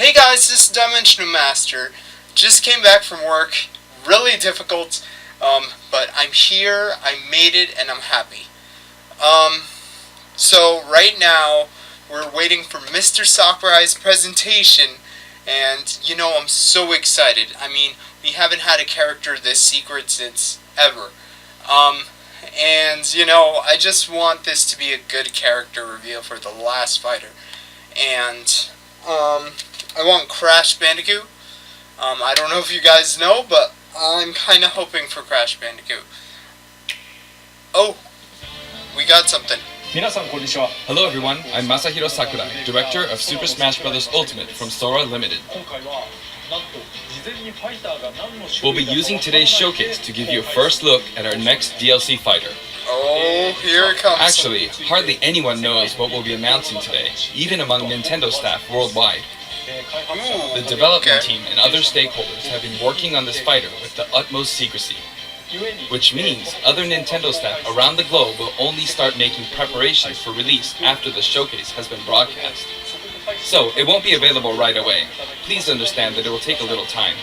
Hey guys, this is Dimensional Master. Just came back from work. Really difficult, but I'm here, I made it, and I'm happy. So right now, we're waiting for Mr. Sakurai's presentation, and I'm so excited. I mean, we haven't had a character this secret since ever. And I just want this to be a good character reveal for the last fighter. And, I want Crash Bandicoot. I don't know if you guys know, but I'm kind of hoping for Crash Bandicoot. Oh, we got something. Hello everyone, I'm Masahiro Sakurai, director of Super Smash Bros. Ultimate from Sora Limited. We'll be using today's showcase to give you a first look at our next DLC fighter. Oh, here it comes. Actually, hardly anyone knows what we'll be announcing today, even among Nintendo staff worldwide. The development team and other stakeholders have been working on this fighter with the utmost secrecy, which means other Nintendo staff around the globe will only start making preparations for release after the showcase has been broadcast. So, it won't be available right away. Please understand that it will take a little time.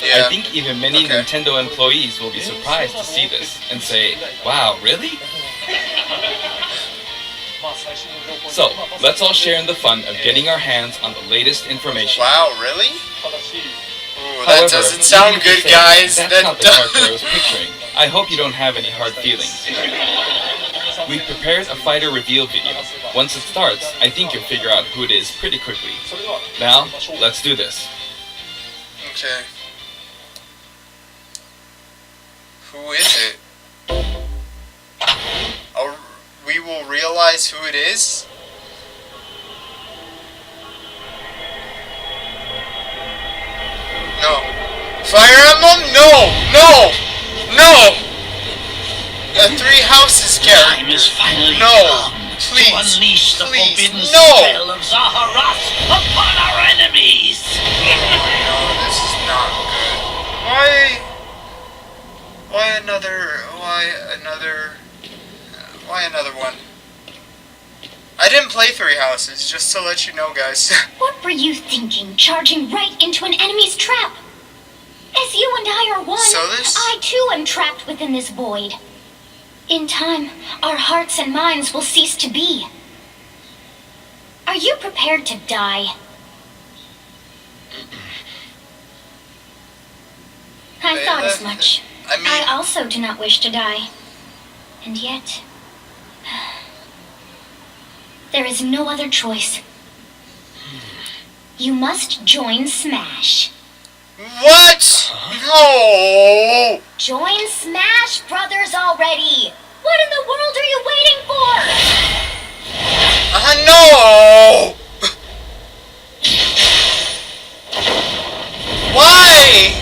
Yeah. I think even many Nintendo employees will be surprised to see this and say, wow, really? So, let's all share in the fun of getting our hands on the latest information. Wow, really? Ooh, that However, doesn't sound good, guys. That's not the part that I was picturing. I hope you don't have any hard feelings. We've prepared a fighter reveal video. Once it starts, I think you'll figure out who it is pretty quickly. Now, let's do this. Okay. Who is it? Oh, we will realize who it is? No. Fire Emblem? No! No! No! A Three Houses character. Time is finally No! come Please! to unleash the forbidden No! spell of Zaharat upon our enemies. No, this is not good. Why another one? I didn't play Three Houses, just to let you know, guys. What were you thinking, charging right into an enemy's trap? As you and I are one, So this- I too am trapped within this void. In time, our hearts and minds will cease to be. Are you prepared to die? I thought as much. I also do not wish to die. And yet, there is no other choice. You must join Smash. What? No! Join Smash Brothers already! What in the world are you waiting for? No! Why?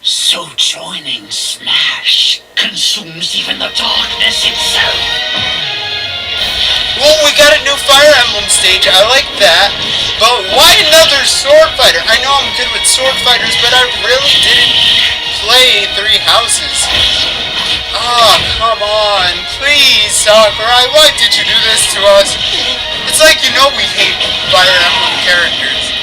So joining Smash consumes even the darkness itself. Well, we got a new Fire Emblem stage, I like that. But why another sword fighter? I know I'm good with sword fighters, but I really didn't play Three Houses. Oh, come on. Please, Sakurai, why did you do this to us? It's like we hate Fire Emblem characters.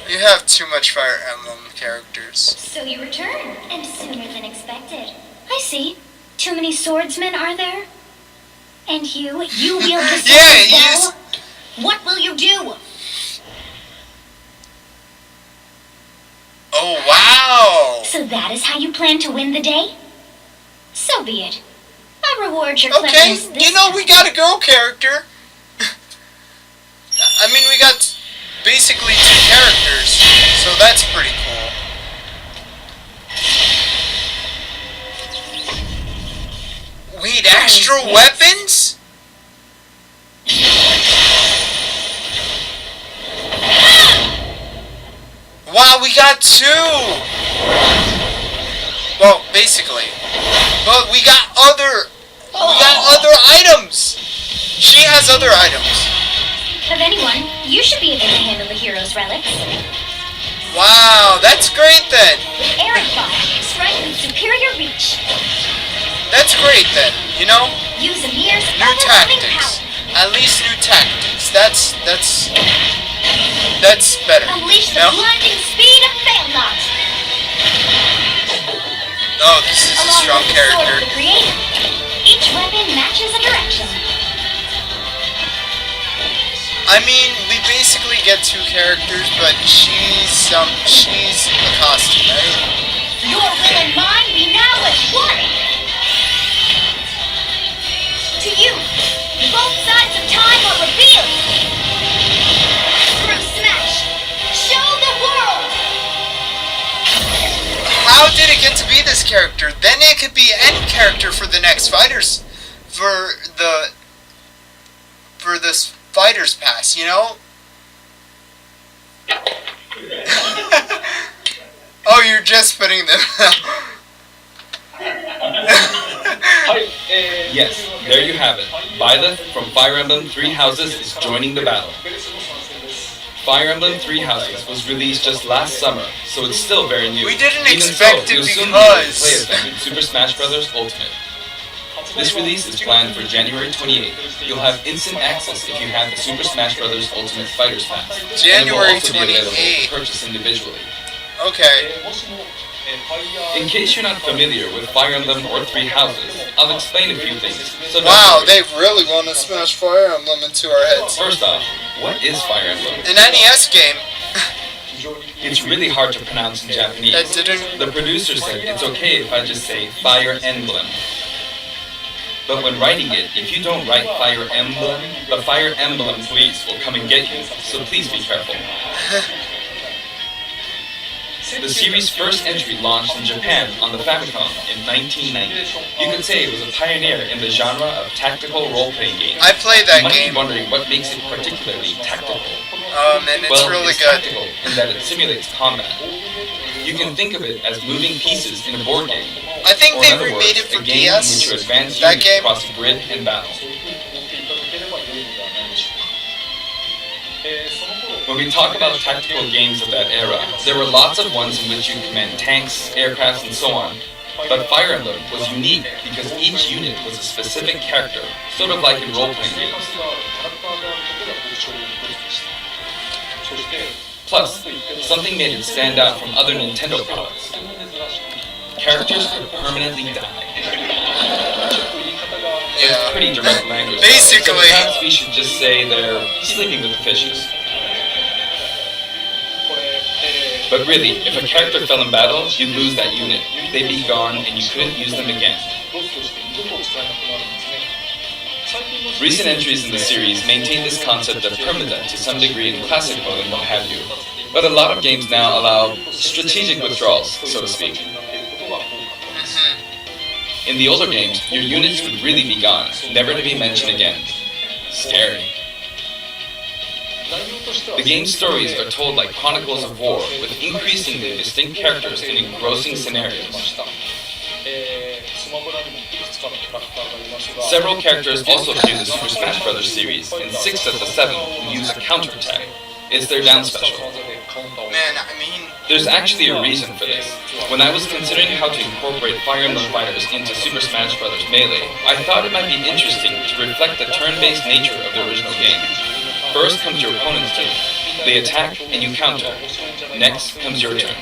You have too much Fire Emblem characters. So you return, and sooner than expected. I see. Too many swordsmen, are there? And you wield the sword as well? What will you do? Oh, wow! So that is how you plan to win the day? So be it. I'll reward your Okay, cleverness this time. we got a girl character. I mean, we got basically two characters, so that's pretty cool. Wait, extra weapons? Wow, we got two! Well, basically. But we got other items! She has other items. Of anyone, you should be able to handle the hero's relics. Wow, that's great then. With Air Fire, strike with superior reach. That's great then, Use a mirror's New overwhelming tactics. power. At least new tactics. That's that's better. Unleash the No? blinding speed of Failnaught. Oh, this is a Along strong with the sword of character. the creator. Each weapon matches a direction. I mean, we basically get two characters, but she's a costume, right? Your will and mine be now as one. To you, both sides of time are revealed. Through Smash, show the world. How did it get to be this character? Then it could be any character for the next fighters, for this fighters pass, you know? Oh, you're just putting them. Yes, there you have it. Byleth from Fire Emblem Three Houses is joining the battle. Fire Emblem Three Houses was released just last summer, so it's still very new. We didn't Even expect so, it you'll soon be able to because- play as them in Super Smash Bros. Ultimate. This release is planned for January 28th. You'll have instant access if you have the Super Smash Bros. Ultimate Fighters Pass. And it will January also be available 28th. to purchase individually. Okay. In case you're not familiar with Fire Emblem or Three Houses, I'll explain a few things. So don't Wow, worry. they really want to smash Fire Emblem into our heads. First off, what is Fire Emblem? An NES game. It's really hard to pronounce in Japanese. That didn't. The producer said it's okay if I just say Fire Emblem. But when writing it, if you don't write Fire Emblem, the Fire Emblem police will come and get you, so please be careful. The series' first entry launched in Japan on the Famicom in 1990. You could say it was a pioneer in the genre of tactical role-playing games. I played You that might game. be wondering what makes it particularly tactical. And it's Well, really it's good. tactical in that it simulates combat. You can think of it as moving pieces in a board game. I think Or they in other remade words, it for a game in which DS. you advance That units game. across a grid and battle. When we talk about tactical games of that era, there were lots of ones in which you command tanks, aircrafts, and so on. But Fire Emblem was unique because each unit was a specific character, sort of like in role-playing games. Plus, something made it stand out from other Nintendo products. Characters could permanently die. It's Yeah. pretty direct language. Basically. So perhaps we should just say they're sleeping with the fishes. But really, if a character fell in battle, you'd lose that unit. They'd be gone and you couldn't use them again. Recent entries in the series maintain this concept of permadeath to some degree in classic mode and what have you. But a lot of games now allow strategic withdrawals, so to speak. In the older games, your units would really be gone, never to be mentioned again. Scary. The game's stories are told like chronicles of war, with increasingly distinct characters and engrossing scenarios. Several characters also appear in the Super Smash Bros. Series, and 6 of the 7 use a counterattack. It's their down special. Man, I mean, There's actually a reason for this. When I was considering how to incorporate Fire Emblem Fighters into Super Smash Bros. Melee, I thought it might be interesting to reflect the turn-based nature of the original game. First comes your opponent's turn. They attack and you counter. Next comes your turn.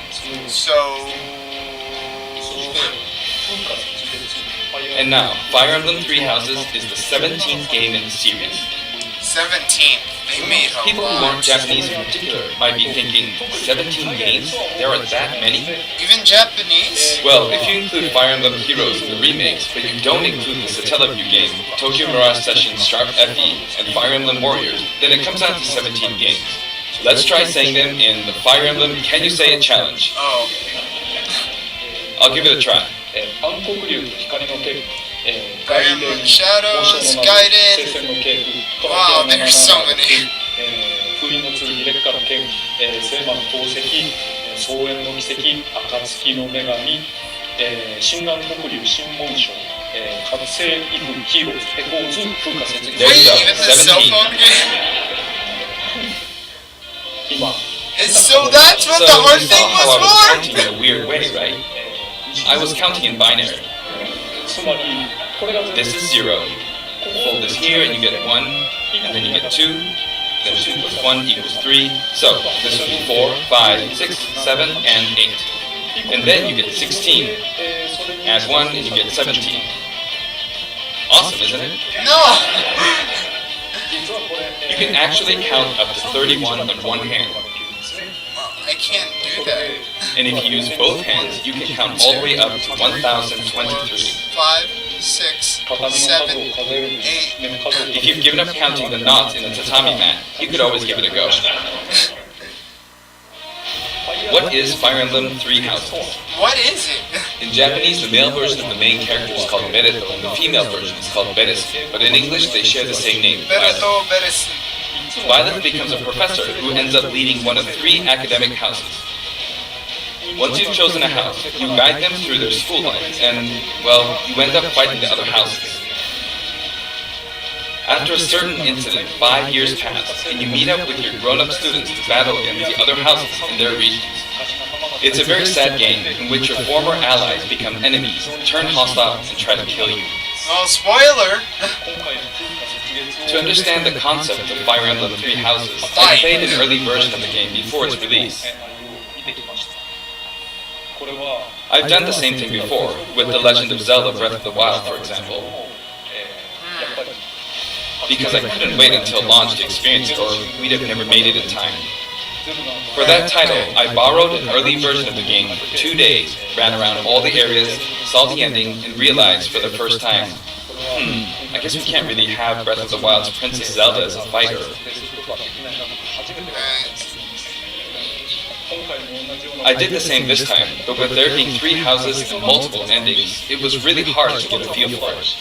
so. And now, Fire Emblem Three Houses is the 17th game in the series. 17. They made a People who lot. aren't Japanese in particular might be thinking, 17 games? There are that many? Even Japanese? Well, if you include Fire Emblem Heroes in the remakes, but you don't include the Satellaview game, Tokyo Mirage Sessions Sharp FE, and Fire Emblem Warriors, then it comes out to 17 games. Let's try saying them in the Fire Emblem Can You Say It challenge. Oh. I'll give it a try. Fire Emblem Shadows, Gaiden. Wow, there's so many. 封印の剣劣化の剣、聖魔の宝石、草原の奇跡、暁の女神、心眼黒竜神紋章、覚醒イフヒーローズ、エコーズ、風化雪 There Wait, you go, even the cell 17. phone game? 今、 And so that's what So the hard you thing saw how I was was for? counting in a weird way, right? I was counting in binary. つまり、これが This is 0. Fold this here and you get 1, and then you get 2, then 2 plus 1 equals 3. So this would be 4, 5, 6, 7, and 8. And then you get 16. Add 1 and you get 17. Awesome, isn't it? No! You can actually count up to 31 on one hand. I can't do that. And if you use both hands, you can count all the way up to 1023. 5, 6, 7, 8. If you've given up counting the knots in the tatami mat, you could always give it a go. What is Fire Emblem Three Houses? What is it? In Japanese, the male version of the main character is called Byleth, and the female version is called Byleth. But in English, they share the same name, Byleth. Bereto, Beres. Byleth becomes a professor who ends up leading one of 3 academic houses. Once you've chosen a house, you guide them through their school life, and, well, you end up fighting the other houses. After a certain incident, 5 years pass, and you meet up with your grown-up students to battle against the other houses in their regions. It's a very sad game in which your former allies become enemies, turn hostile, and try to kill you. Well, spoiler! To understand the concept of Fire Emblem Three Houses, I played an early version of the game before its release. I've done the same thing before, with The Legend of Zelda Breath of the Wild, for example. Because I couldn't wait until launch to experience it, or we'd have never made it in time. For that title, I borrowed an early version of the game for 2 days, ran around all the areas, saw the ending, and realized for the first time, I guess we can't really have Breath of the Wild's Princess Zelda as a fighter. I did the same this time, but with there being 3 houses and multiple endings, it was really hard to get a feel for it.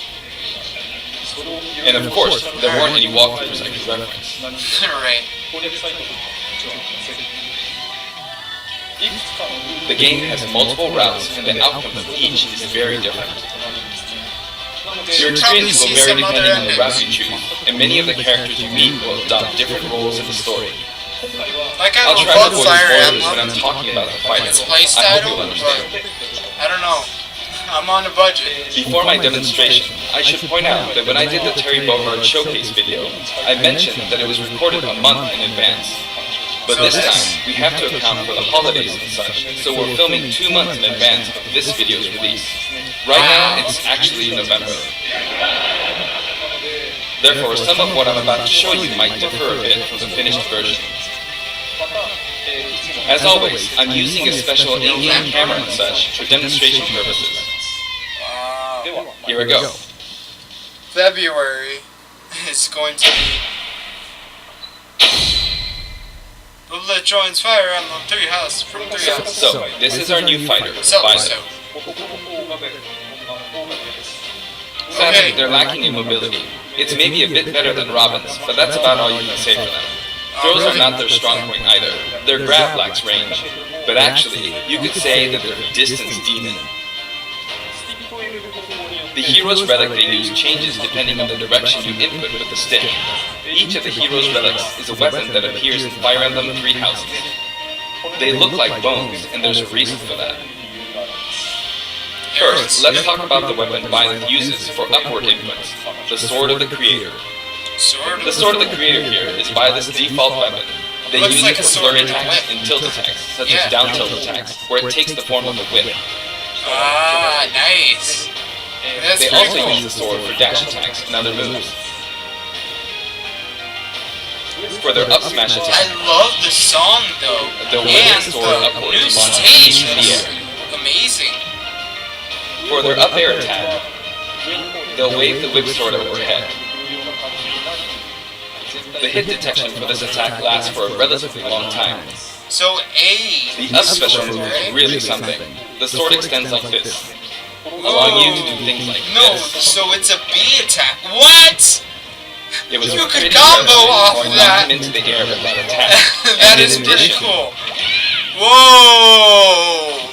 And of course, there weren't any walkthroughs I could reference. Right. The game has multiple routes, and the outcome of each is very different. Your experience will vary depending on the route you choose, and many of the characters you meet will adopt different roles in the story. Like I'll I try to love avoid Fire spoilers when Emblem. I'm talking about the fighting. It's I playstyle, hope you'll but understand. I don't know. I'm on a budget. Before my demonstration, I should point out that when I did the Terry Bogard showcase video, I mentioned that it was recorded a month in advance. But this time, we have to account for the holidays and such, so we're filming 2 months in advance of this video's release. Right now, it's actually November. Therefore, some of what I'm about to show you might differ a bit from the finished version. As always, I'm using a special in-game camera and such for demonstration purposes. Wow. Here we go. February is going to be Byleth joins Fire Emblem Three House from Three House. So, this is our new fighter, So. Byleth. Sadly, they're lacking in mobility. It's maybe a bit better than Robin's, but that's about all you can say for them. Throws are not their strong point either. Their grab lacks range. But actually, you could say that they're a distance demon. The hero's relic they use changes depending on the direction you input with the stick. Each of the hero's relics is a weapon that appears in Fire Emblem Three Houses. They look like bones, and there's a reason for that. First, let's talk about the weapon Byleth uses for upward inputs, the Sword of the Creator. The Sword of the Creator here is Byleth's default weapon. They use it for flurry attacks and tilt attacks, such as down tilt attacks, where it takes the form of a whip. Ah, nice. That's They pretty also cool. use the sword for dash attacks and other moves. For their up smash I attack, love the song though. they'll wave And the sword the upwards new launching stage in the is air. amazing. For their up air attack, they'll wave the whip sword overhead. The hit detection for this attack lasts for a relatively long time. So The up special move is really something. The sword extends like this, allowing you to do things like No, this. so it's a B attack. What? It was You could pretty combo impressive, off or of knock that. him into the air with that attack. That And is in pretty addition, cool. Whoa!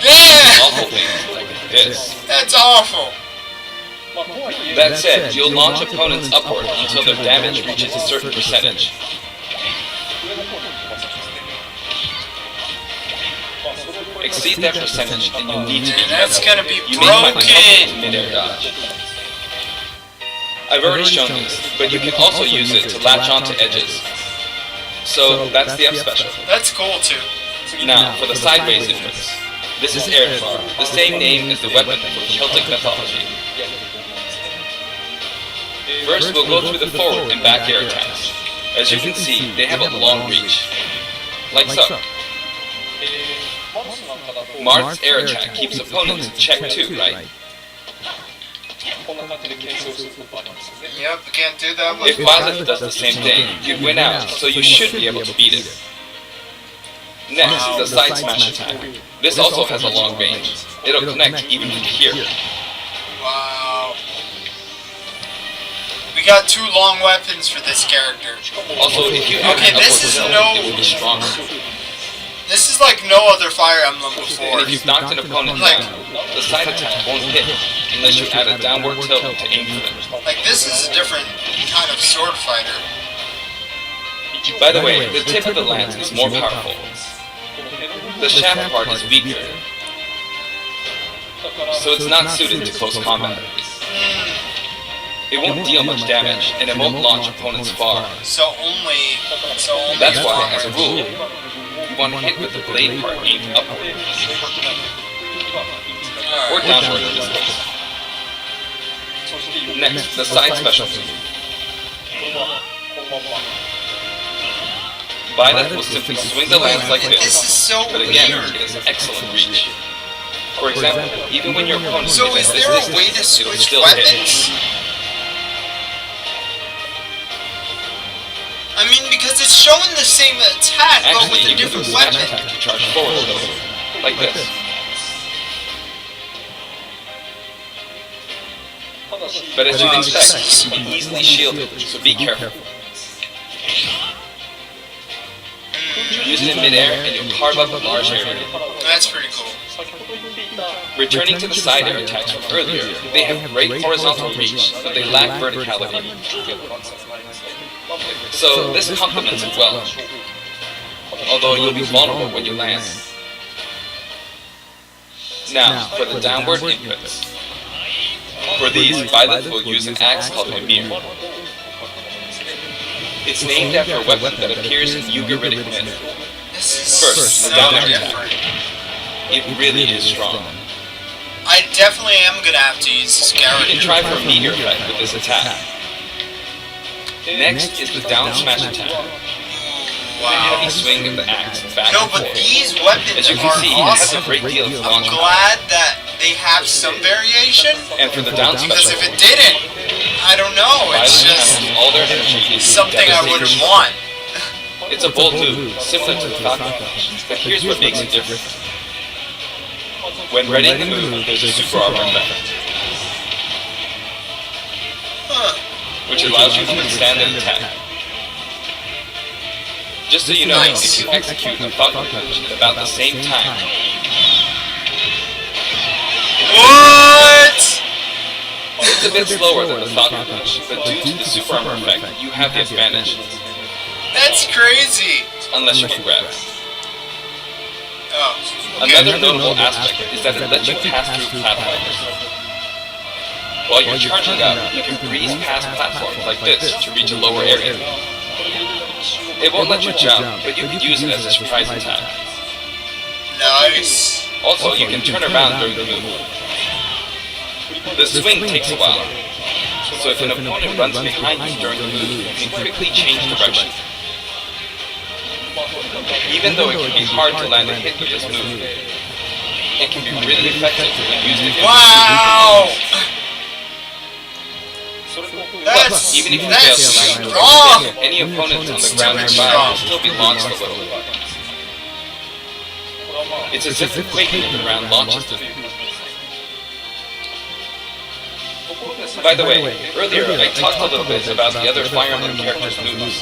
Damn! awful things like this. That's awful. That said, you'll launch opponents upward until their damage reaches a certain percentage. Exceed that percentage and you'll need to be And that's careful. gonna be You may find yourself broken. in mid-air dodge. I've already shown this, but you can also use it to latch onto edges. So that's the F special. That's cool too. Now, for the sideways inputs. This is Airfar, the same name as the weapon from Celtic mythology. First, we'll go through the forward and back air attacks. As you can see, they have a long reach. Like so. Marth's air attack keeps opponents in check too, right? Yep, we can't do that with If Byleth does the same thing, you'd win out, so you should be able to beat it. Next, the side smash attack. This also has a long range. It'll connect even from here. Wow. We got 2 long weapons for this character. Also, if you Okay, this is no... it will be stronger. This is like no other Fire Emblem before. And if you've knocked an opponent Like- down, the side attack won't hit unless you add a downward tilt to aim for them. Like, this is a different kind of sword fighter. By the way, the tip of the lance is more powerful. The shaft part is weaker, so it's not suited to close combat. It won't deal much damage, and it won't launch opponents far. So only... That's why, as a rule, you want to hit with the blade part aimed upward, or downward in this case. Next, the side special move. Byleth will simply swing the lance like This is this, so but again, weird. it has excellent reach. For example, even when your opponent So is is at this there a distance, way to it'll switch still hit. weapons? I mean, because it's showing the same attack, but with Actually, a you can different use smash weapon. attack to charge forward, though, like this. But as you'd expect, it can be easily shielded, so be careful. Use it in midair and you'll carve up a large area. That's pretty cool. Returning to the side air attacks from earlier, they have great horizontal reach, but they lack verticality. So this complements it well, although you'll be vulnerable when you land. Now, for the downward inputs. For these, Byleth will use an axe called Mimir. It's named after a weapon that appears in Ugaritic myth. This is First, so the down air different. attack. It really is strong. I definitely am gonna have to use this You can character. try for a meteor effect with this attack. Next is the down smash attack. The Wow. heavy swing of the axe back No, and but forth. these weapons As you can are see, it has a awesome. great deal of I'm launch power. glad that they have some variation, And for the down because special, if it didn't, I don't know, it's Byleth just channels all their energy into something I devastation. wouldn't want. It's a bold move, similar to the Falcon Punch, but here's what makes it different. When readying the move, there's a super armor effect, Huh. which allows you to withstand an attack. Just so you know, Nice. if you execute a Falcon Punch at about the same time, What? it's a bit slower than the Falcon Punch, but due to the super armor effect, you have the advantage, That's crazy. unless you get grabbed. Oh. Okay. Another notable aspect is that it lets you pass through platforms. While you're charging up, you can breeze past platforms like this to reach a lower area. It won't let you jump, but you can use it as a surprise attack. Nice. Also, you can turn around during the move. The swing takes a while, so if an opponent runs behind you during the move, you can quickly change direction. Even though it can be hard to land a hit with this move, it can be really effective when used against Wow. That's even if you fail to land a strong. hit, any opponents on the ground nearby will still be launched a little. It's as if the quaking of the ground launches the move. By the way, earlier I talked a little bit about the other Fire Emblem characters' moves.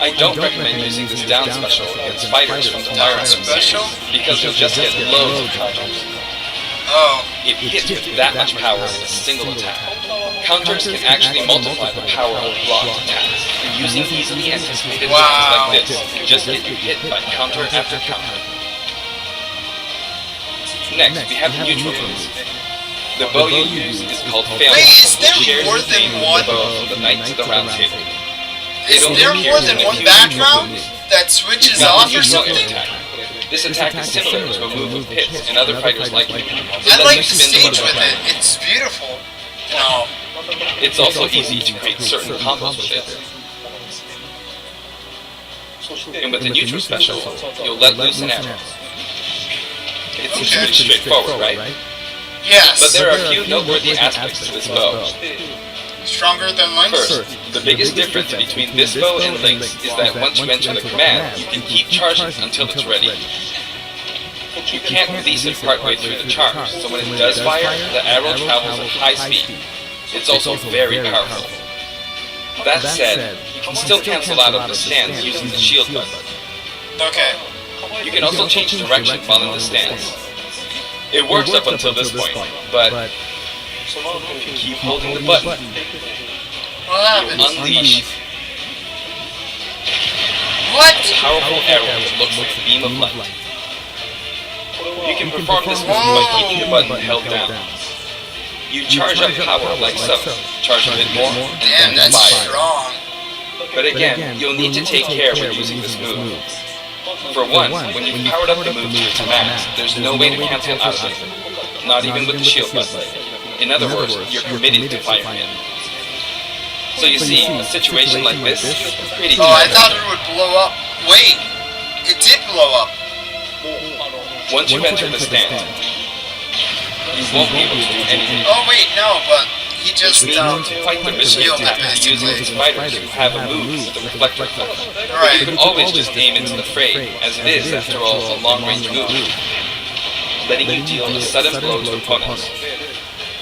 I don't recommend using this down special against fighters from the Fire Emblem Special? series, because you'll just get loads of counters. Oh. It hits with that much power with a single attack. Counters can actually multiply the power of blocked attacks, and using easily anticipated attacks Wow. like this can just get you hit by counter after counter. Next, we have the neutral moves. The bow you use is called Phalanx, Wait, is there which shares more the name than with one? the bow of the Knights of the Round Table. Is It only there more appears than in a one few background unique that switches Now, off the or usual something? attack. This attack is similar to a move of Pit's and other fighters like it. I like the stage with it. It's beautiful. No. It's also easy to create certain combos with it. And with the neutral special, you'll let loose an arrow. It's pretty straightforward, right? Yes. But there are a few noteworthy aspects to this bow. Stronger than Link's? First, the biggest difference between this bow and Link's is that once you enter the command, you can keep charging until it's ready. You can't release it partway through the charge, so when it does fire, the arrow travels at high speed. It's also very powerful. That said, you can still cancel out of the stance using the shield button. Okay. You can also change direction while in the stance. It works up until this point, but keep holding the button. What happened? Unleash What? a powerful arrow that looks like a beam of light. You can perform this move by keeping the button held down. You charge up power like so, charge a bit more, and Damn, then that's fire. strong. But again, you'll need to take care when using this move. For one, when you've powered up the move to max, there's no way to cancel out of it, not even with the shield button. In other words, you're committed to firing it. So you see, a situation like this is pretty Oh, I easy. thought it would blow up. Wait, it did blow up. Once you enter the stand, you won't be able to do anything. Oh wait, no, but he just To fight the shield resistance it attack using his basically. fighters who have a move with the reflector effect. But you Right. could always just aim into the fray, as it is, after all, a long-range move, letting you deal a sudden blow to opponents.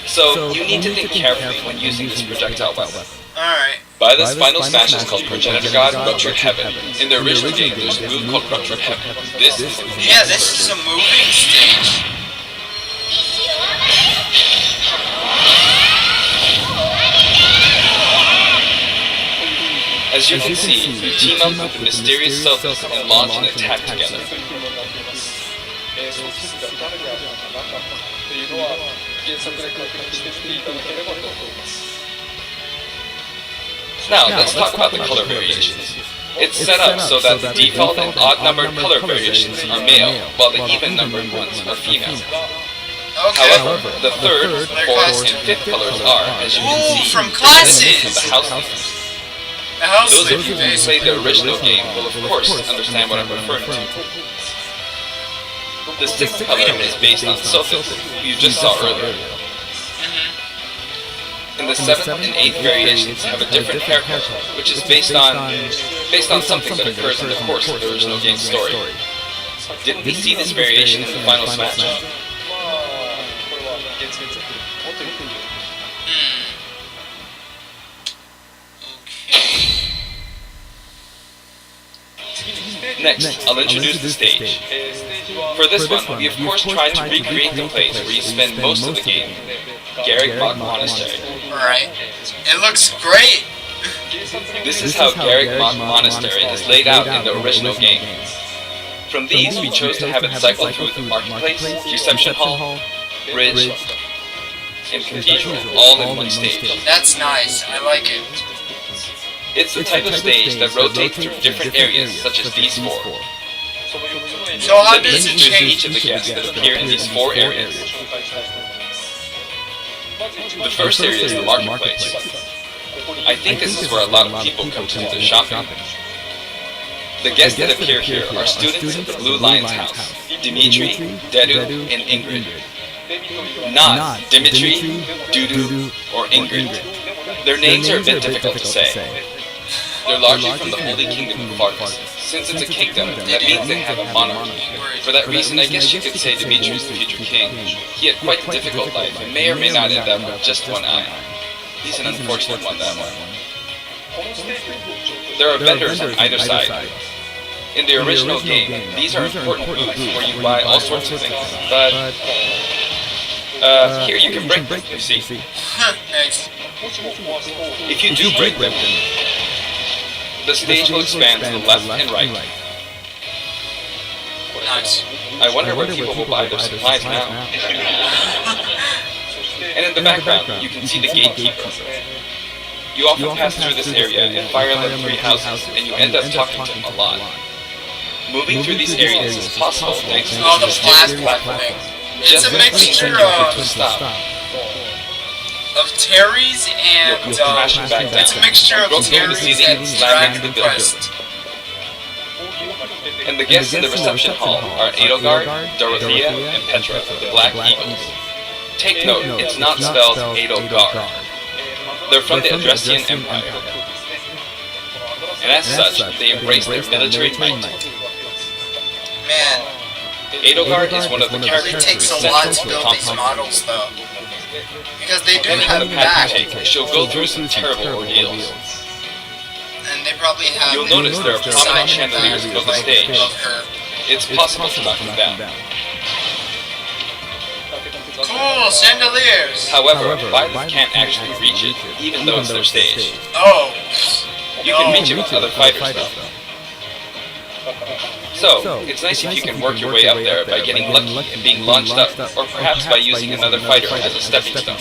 So you need to think carefully when using this projectile weapon. Alright. Byleth's final smash is called Progenitor God Ruptured Heaven. In the original game, there's a move called Ruptured Heaven. This is the Yeah, this is a moving stage. As you can see, you team up with the mysterious Sophist and launch an attack together. Now, let's talk about the color variations. It's set up so that the default and odd-numbered color variations are male, while the even-numbered ones are female. Okay. However, the third, fourth, and fifth colors are, as you can Ooh, see, from representative classes. of the house leaders. The house Those of lady, you who played basically. the original game will of course understand what I'm referring to. The sixth color is based on Sophist, who you just saw earlier. And the seventh and eighth variations have a different hair color, which is based on something that occurs in the course of the original game's story. Didn't we see this variation in the final smash? Next, I'll introduce the stage. For this one, we of course tried to recreate the place where you spend most of the game, Garrick Mog Monastery. Alright. It looks great. This is how Garrick Mog Monastery is laid out in the original game. From these, we chose to have it cycle through the marketplace, reception hall, bridge, and cathedral, all in one stage. That's nice. I like it. It's the type of stage that rotates through different areas, such as these four. So how Let me does it introduce each change? of the guests that appear in these four areas. The first area is the marketplace. I think this is where a lot of people come to do their shopping. The guests that appear here are students at the Blue Lion's house, Dimitri, Dedu, and Ingrid. Not Dimitri, Dudu, or Ingrid. Their names are a bit difficult to say. They're largely from the Holy Kingdom of Fargus. Since it's a kingdom, that means they have a monarchy. For that reason, I guess you could say Dimitri is the future king. He had quite a difficult life, and may or may not end up with just one eye. He's an unfortunate one, that one. There are vendors on either side. In the original game, these are important booths where you buy all sorts of things, but here you can break them, you see. Nice. If you do break them, the stage will expand to the left and right. Nice. I wonder where people will buy their supplies now. And in the background, you can see the gatekeeper. You often pass through this area in Fire Emblem 3 houses, and you end up talking to him a lot. Moving through these areas is possible thanks to Oh, the this plastic platform. thing. It's Just a mixture of Terry's and You'll come crashing back down. it's a mixture of Broken into Terry's seating, and slamming Dragon the Quest. And the guests in the reception hall are Edelgard, Dorothea, and Petra, the Black Eagles. Take note, it's not spelled Edelgard. They're from the Adressian Empire. And as such, they embrace their military might. Man, Edelgard is one of the it characters takes who is a lot central to to the build these conflict. models, though. Because they do Depending on have the path back, you take, she'll go through some terrible ordeals. and they probably have You'll notice there are prominent chandeliers above the stage. of her. It's possible to knock them down. Cool, chandeliers! However, Byleth can't actually reach it, even though it's their stage. Oh, You can reach it with other fighters, though. So, it's nice if you can work your way up there by getting lucky and being launched up, or perhaps by using another fighter as a stepping stone.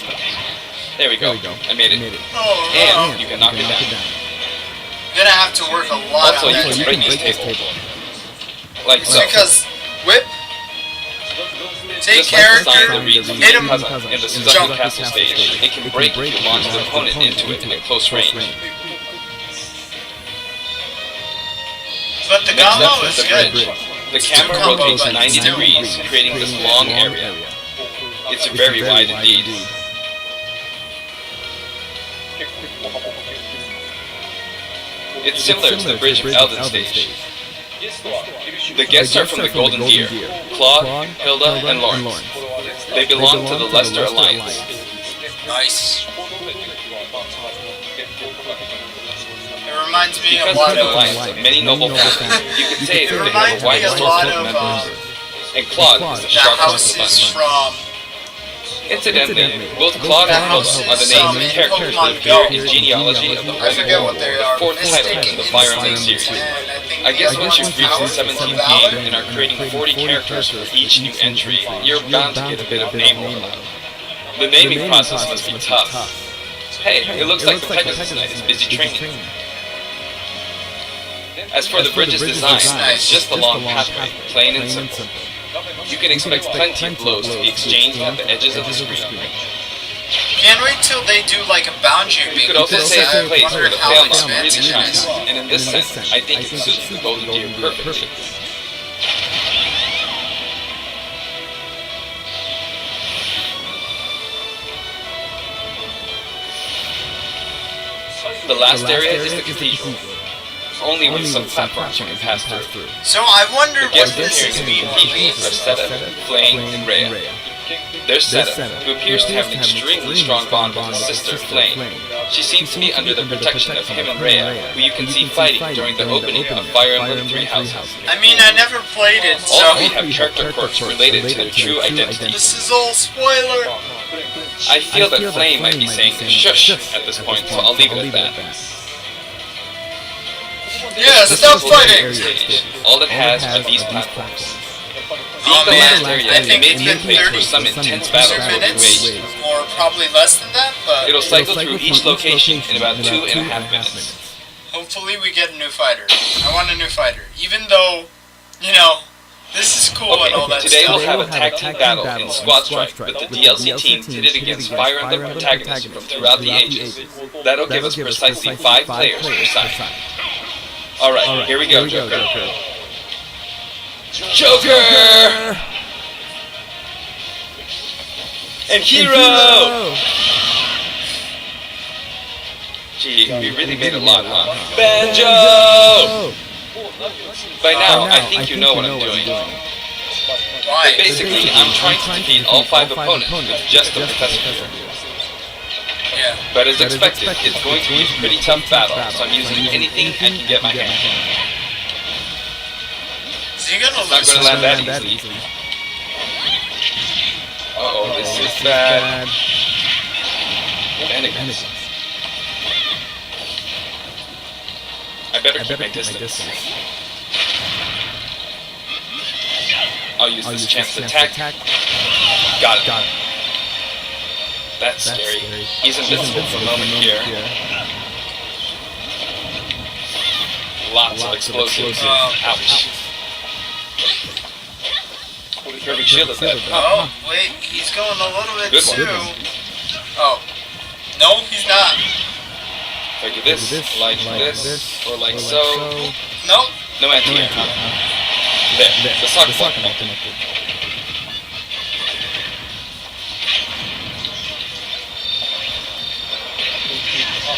There we go, I made it. oh, And you can knock it down. Gonna have to work a lot Also, on you that. can break this table. Like so. Because whip, take Just like the sign character, that reads hit him, Kaza in the Suzuki Castle stage, it can break if you launch the opponent into it in a close range. but the Next combo up is is the good. bridge. The camera combo, rotates but 90 still. degrees, creating this long area. It's very wide indeed. It's similar to the bridge of Elden stage. The guests are from the Golden Deer, Claude, Hilda, and Lawrence. They belong to the Leicester Alliance. Nice. It reminds me Because a lot of the of. alliance of many noble families, you could say It that they have reminds a me wide a circle lot of of members. And Claude is the the sharpest of the houses bunch. from Incidentally, both Claude and Hilda are the names of characters that appear in genealogy of the I forget Holy what they the are. fourth title Mystic in the Fire Emblem Instincts, series. and I think I guess the once other you've reached the one's 17th Valor. game and are creating 40 characters for each new entry, you're bound to get a bit of name overload. The naming process must be tough. Hey, it looks like the Pegasus Knight is busy training. As for the bridge's design, it's just a long pathway, plain and simple. You can expect plenty of blows to be exchanged at the edges of the screen. Can't wait till they do like a boundary You beat. could also say it's a place where the how fail mark really expensive it shines, is. and in this sense, I think it suits the Golden Deer perfectly. The last area is the cathedral, only with some platforms you can pass through. So I wonder The what guests this appearing is. to be cathedrals are Seta, Flame, and Rhea. There's Seta, who appears to have an extremely strong bond with his sister, Flame. She seems to be under the protection of him and Rhea, who you can see fighting during the opening of Fire Emblem 3 Houses. I mean, I never played it, All so three have character quirks related to their true identity. this is all spoiler. I feel that Flame might be saying shush at this point, so I'll leave it at that. Yeah, This stop is the fighting. stage. All it has are these platforms. Oh Being the last man, area, I you think may it's been think 30 for some intense battles will minutes, wait. or probably less than that, but It'll cycle through each location in about 2.5 minutes. hopefully we get a new fighter. I want a new fighter, even though, you know, this is cool and all Okay, that today stuff. we'll have a tag team battle in Squad Strike, but the DLC team pitted against Fire Emblem protagonists from throughout the ages. That'll give us precisely 5 players per side. Alright, here we go, Joker. Joker! And Hero! Gee, we really made a lot, huh? Banjo! By now, I think you know what I'm doing. Why? Basically, I'm trying to defeat all 5 opponents with just the Professor. Yeah. But as expected, it's going to be a pretty tough battle, so I'm using anything I can get my hands on. So you're gonna It's not lose going to this land that easily. Uh-oh, this is bad. Bennigan. I better keep my distance. I'll use this chance to attack. Got it. That's scary. He's invincible for a moment here. Lots of explosives. Ouch. Perfect shield is that. Oh, wait, he's going a little bit Good too. one. Oh. No, he's not. Like this, like this, or like so. Nope. No anti-air. There, the socket block connected.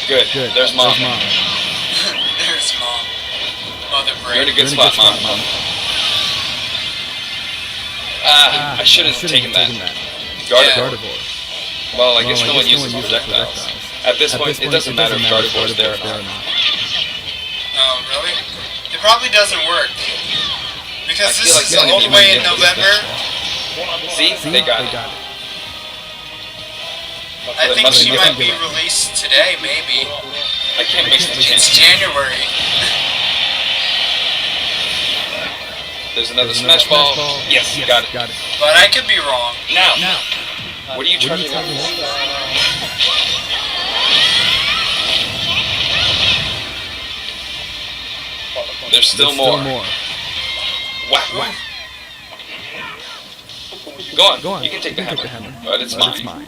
Good. There's Mom. There's Mom. Mother brain. You're in a good spot, Mom. I shouldn't have taken that. Gardevoir. Well, I guess no one uses projectiles. At this point, it doesn't matter if Gardevoir is there or not. Oh, really? It probably doesn't work. Because this like is all the way in November. See? They got it. I think she might be released today, maybe. I can't make the It's chance. January. There's another smash ball. Yes, got it. But I could be wrong. Now. What are you charging up for? There's still more. Whack. Go on. You can take the hammer. But it's mine.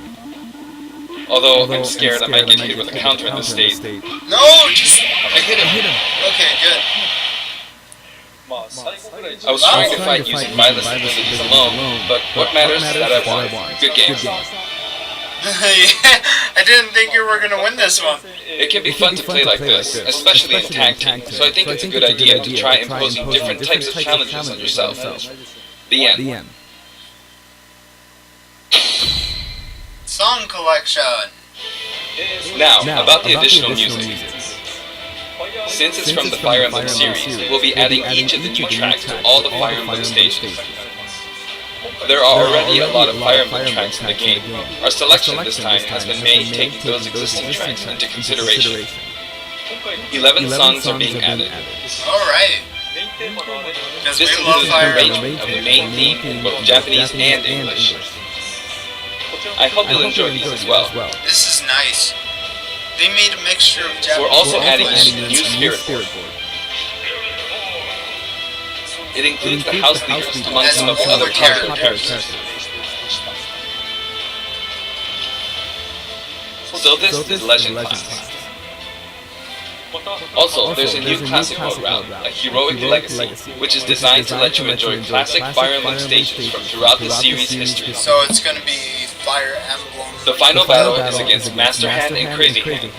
Although I'm scared I might get hit with a counter in this state. No, just... I hit him. Okay, good. I was trying to fight using Byleth's abilities alone, but what matters is that I won. Good game. Yeah, I didn't think you were gonna win this one. It can be fun to play like this, especially in tag team, so I think it's a good idea to try imposing different types of challenges on yourself. The end. Song collection. Now, about the additional music. Since it's from the Fire Emblem series, we'll be adding each of the new tracks to all the Fire Emblem stations. There are already a lot of Fire Emblem tracks in the game. Our selection this time has been made taking those existing tracks into consideration. 11 songs are being added. Alright. Because This we love includes Fire the Emblem. arrangement of the main theme in both Japanese and English. I hope you'll enjoy these as well. This is nice. They made a mixture of Japanese We're also and adding English. a new spirit board. It includes the house leaders among As some of the older other popular characters. characters. So this is Legend class. Also, there's a new classic mode route, a Heroic Legacy, which is designed to let you enjoy classic Fire Emblem stages from throughout the series' history. So it's gonna be Fire Emblem. The final battle is against Master Hand and Crazy Hand,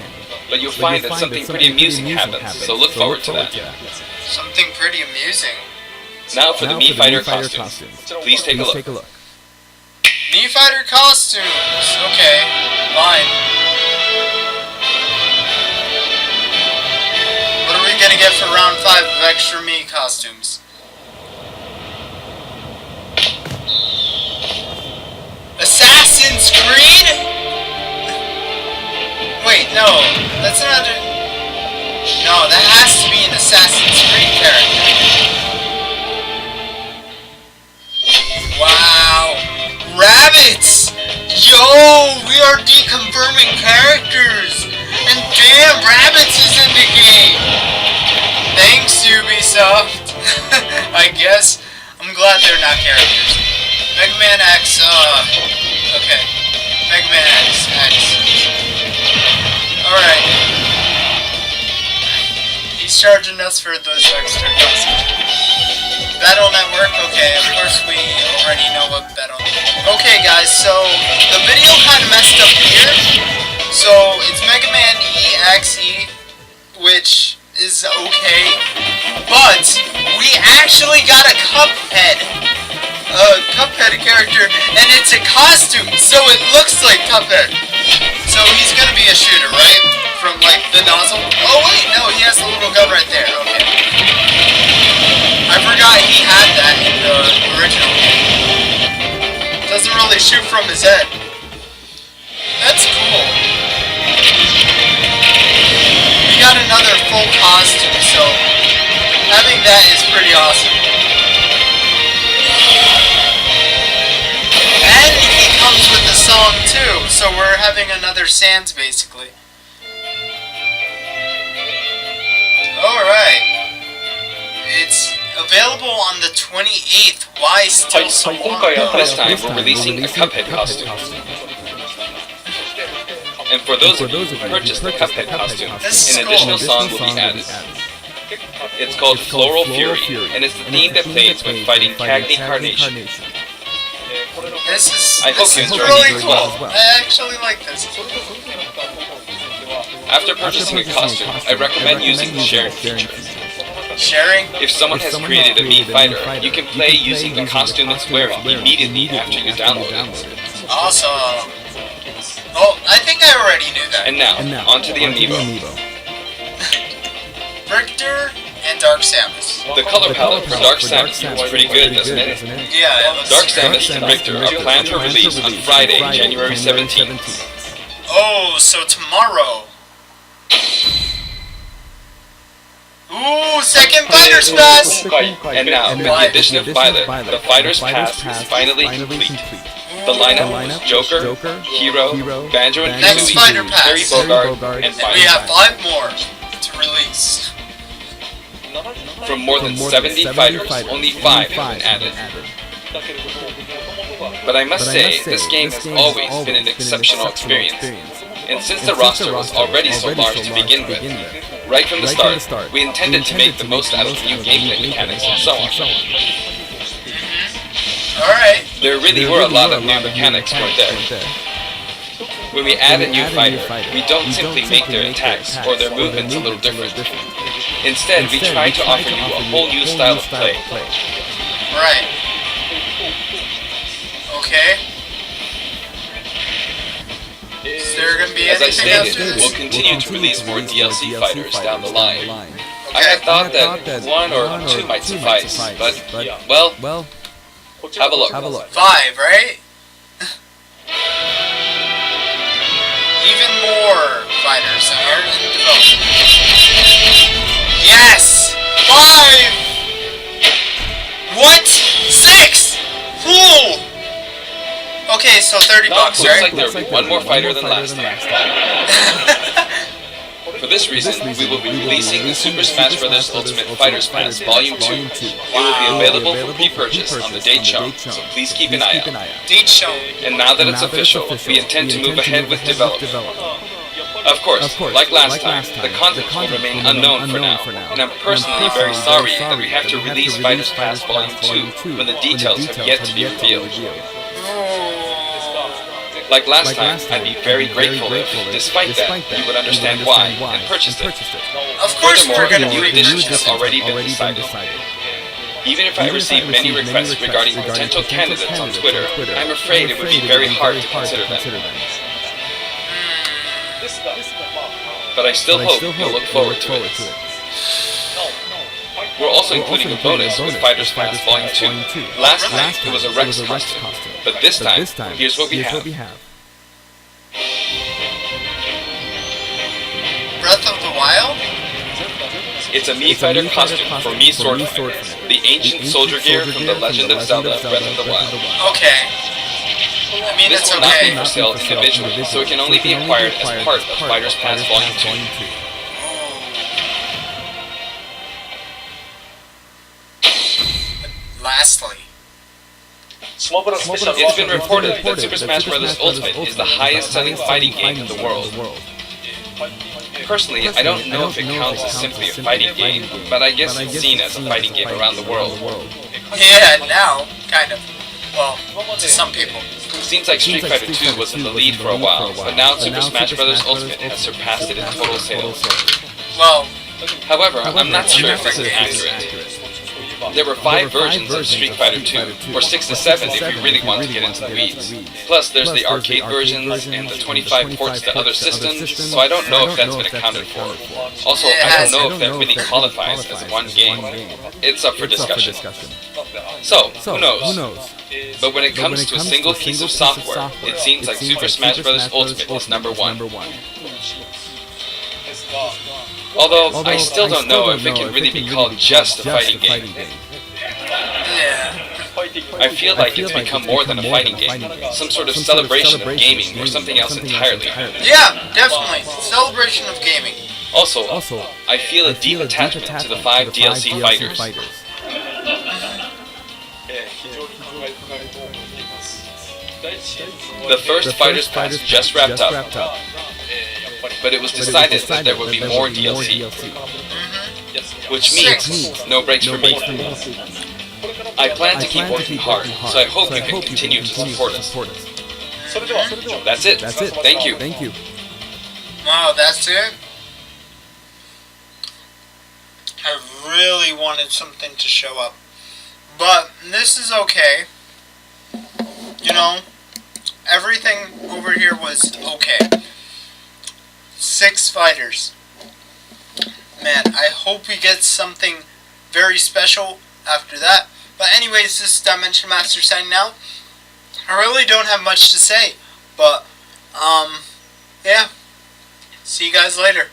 but you'll find that something pretty amusing happens, so look forward to that. Something pretty amusing. Now for the Mii Fighter costumes. Please take a look. Mii Fighter costumes. Okay, fine. What are we gonna get for round 5 of extra Mii costumes? Assassin's Creed? Wait, no, that's not a... No, that has to be an Assassin's Creed character. Wow! Rabbits! Yo! We are deconfirming characters! And damn, Rabbits is in the game! Thanks, Ubisoft! I guess. I'm glad they're not characters. Mega Man X, okay. Mega Man X. Alright. He's charging us for those extra costumes. Battle Network, okay, of course we already know what Battle Network. Okay guys, so the video kind of messed up here. So it's Mega Man EXE, which is okay, but we actually got a Cuphead character, and it's a costume, so it looks like Cuphead. So he's gonna be a shooter, right? From like the nozzle. Oh wait, no, he has a little gun right there. Okay. I forgot he had that in the original game. Doesn't really shoot from his head. That's cool. We got another full costume, so having that is pretty awesome. And he comes with a song too, so we're having another Sans, basically. Alright. It's available on the 28th. Why still so long? This time we're releasing a Cuphead costume. And for those of you who purchased the Cuphead costume, an additional song will be added. It's called Floral Fury, and it's the theme that plays when fighting Cagney Carnation. I hope you enjoy really it as cool. well. I actually like this. After purchasing a costume, I recommend using the sharing feature. Sharing? If someone has created a Mii fighter, you can play using the costume it's wearing immediately after you download it. Awesome. Oh, I think I already knew that. And now, onto the amiibo. Richter and Dark Samus. The color palette for Dark Samus is pretty good, doesn't it? Yeah, it looks Dark great. Samus and Richter are planned for release on Friday, January 17th. Oh, so tomorrow. Ooh, second Fighter's Pass! And now, with the addition of Byleth, the Fighter's Pass is finally complete. The lineup is Joker, Hero, Banjo and Next Fighter Kazooie, Pass. Terry Bogard, and And we have Final. 5 more to release. From more than 70 fighters, only 5 have been added. But I must say, this game has always been an exceptional experience. And since the roster was already so large to begin with, right from the start, we intended to make the most out of the new gameplay mechanics and so on. Alright. There really were a lot of new mechanics, weren't there? When we add a new fighter, we don't simply make their attacks or their movements a little different. Instead, we try to offer you a whole new style of play. Right. Okay. Is there gonna be As I anything after stated, this? we'll continue to release more DLC fighters down the line. I Okay. had thought that 1 or 2 might suffice, but, well, have a look. 5, right? Even more fighters are in development. Yes! 5! What? 6! Cool! Okay, so 30 bucks, Looks right? like there'll be one more fighter than last time. For this reason, we will be releasing the Super Smash Bros. Ultimate Fighters Pass Volume 2. It will be available for pre-purchase on the date shown, so please keep an eye out. Date shown. And now that it's official, we intend to move ahead with development. Of course, like last time, the content will remain unknown for now, and I'm personally very sorry that we have to release Fighters Pass Volume 2 when the details have yet to be revealed. Like last time, I'd be very grateful if, despite that, you would understand why and purchased it. Of course we're gonna new be additions have already been decided. Even if I receive many requests regarding potential candidates on Twitter, I'm afraid it would be very hard to consider them. But I still hope you'll look forward to it. We're also including a bonus with Fighters Pass Volume 2. Last time, it was a Rex costume, but this time, here's what we have. Breath of the Wild? It's a Mii Fighter costume for Mii Sword Fighter, the ancient soldier gear from The Legend of Zelda Breath of the Wild. Okay. I mean, This it's will not be okay. for sale individually, so it can only be acquired as part of Fighters Pass Volume 2. Lastly. It's been reported that Super Smash Bros. Ultimate is the highest-selling fighting game in the world. Personally, I don't know if it counts as simply a fighting game, but I guess it's seen as a fighting game around the world. Yeah, now, kind of. Well, to some people. Seems like Street Fighter 2 was in the lead for a while, but now Super Smash Bros. Ultimate has surpassed it in total sales. Well, However, I'm not sure if this is accurate. There were 5 versions of Street Fighter 2, or 6 to 7 if you really want to get into the weeds. Plus, there's the arcade versions and the 25 ports to other systems, so I don't know if that's been accounted for. Also, I don't know if that really qualifies as one game. It's up for discussion. So, who knows? But when it comes to a single piece of software, it seems like Super Smash Bros. Ultimate is number 1. Although, I still don't know if it can really be called just a fighting game. yeah. I feel like it's become more than a fighting game, some sort of celebration of gaming or something else entirely. Yeah, definitely. Celebration of gaming. Also, I feel a deep attachment to the 5 DLC fighters. 非常に考え深いと思っています。第一シーズンは The first Fighters Pass just wrapped up, but it was decided that there would be more DLC, which means no breaks for me. I plan to keep working hard, so I hope you can continue to support us. それでは That's it. Thank you. Wow, that's it? I really wanted something to show up. But this is okay. You know, everything over here was okay. 6 fighters. Man, I hope we get something very special after that. But anyways, this is Dimension Master signing out. I really don't have much to say. But, yeah. See you guys later.